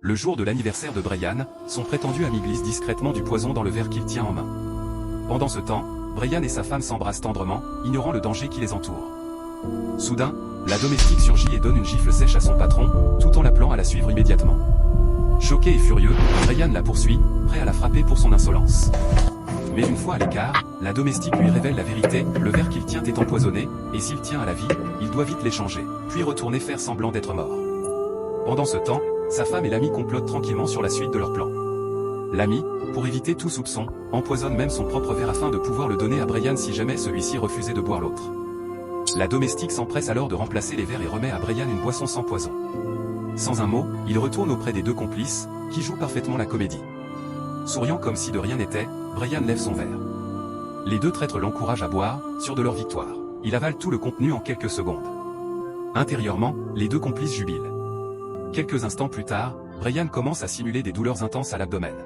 Le jour de l'anniversaire de Brian, son prétendu ami glisse discrètement du poison dans le verre qu'il tient en main. Pendant ce temps, Brian et sa femme s'embrassent tendrement, ignorant le danger qui les entoure. Soudain, la domestique surgit et donne une gifle sèche à son patron, tout en l'appelant à la suivre immédiatement. Choqué et furieux, Brian la poursuit, prêt à la frapper pour son insolence. Mais une fois à l'écart, la domestique lui révèle la vérité, le verre qu'il tient est empoisonné, et s'il tient à la vie, il doit vite l'échanger, puis retourner faire semblant d'être mort. Pendant ce temps, sa femme et l'ami complotent tranquillement sur la suite de leur plan. L'ami, pour éviter tout soupçon, empoisonne même son propre verre afin de pouvoir le donner à Brian si jamais celui-ci refusait de boire l'autre. La domestique s'empresse alors de remplacer les verres et remet à Brian une boisson sans poison. Sans un mot, il retourne auprès des deux complices, qui jouent parfaitement la comédie. Souriant comme si de rien n'était, Brian lève son verre. Les deux traîtres l'encouragent à boire, sûrs de leur victoire. Il avale tout le contenu en quelques secondes. Intérieurement, les deux complices jubilent. Quelques instants plus tard, Brian commence à simuler des douleurs intenses à l'abdomen.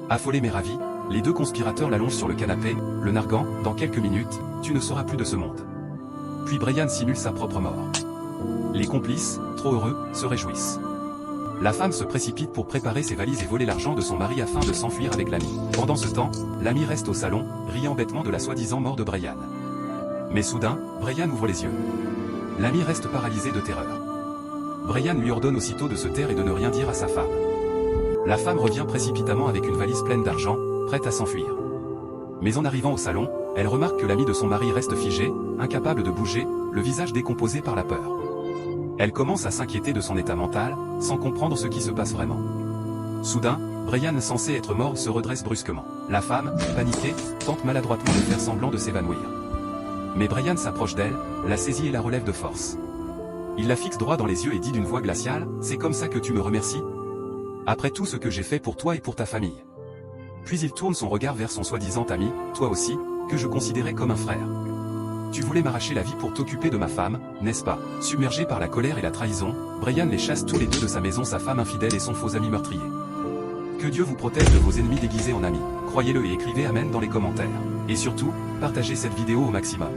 Affolés mais ravis, les deux conspirateurs l'allongent sur le canapé, le narguant, dans quelques minutes, tu ne seras plus de ce monde. Puis Brian simule sa propre mort. Les complices, trop heureux, se réjouissent. La femme se précipite pour préparer ses valises et voler l'argent de son mari afin de s'enfuir avec l'ami. Pendant ce temps, l'ami reste au salon, riant bêtement de la soi-disant mort de Brian. Mais soudain, Brian ouvre les yeux. L'ami reste paralysé de terreur. Brian lui ordonne aussitôt de se taire et de ne rien dire à sa femme. La femme revient précipitamment avec une valise pleine d'argent, prête à s'enfuir. Mais en arrivant au salon, elle remarque que l'ami de son mari reste figé, incapable de bouger, le visage décomposé par la peur. Elle commence à s'inquiéter de son état mental, sans comprendre ce qui se passe vraiment. Soudain, Brian censé être mort se redresse brusquement. La femme, paniquée, tente maladroitement de faire semblant de s'évanouir. Mais Brian s'approche d'elle, la saisit et la relève de force. Il la fixe droit dans les yeux et dit d'une voix glaciale, « C'est comme ça que tu me remercies ? Après tout ce que j'ai fait pour toi et pour ta famille. » Puis il tourne son regard vers son soi-disant ami, « Toi aussi, que je considérais comme un frère. Tu voulais m'arracher la vie pour t'occuper de ma femme, n'est-ce pas ?» Submergé par la colère et la trahison, Brian les chasse tous les deux de sa maison, sa femme infidèle et son faux ami meurtrier. Que Dieu vous protège de vos ennemis déguisés en amis. Croyez-le et écrivez Amen dans les commentaires. Et surtout, partagez cette vidéo au maximum.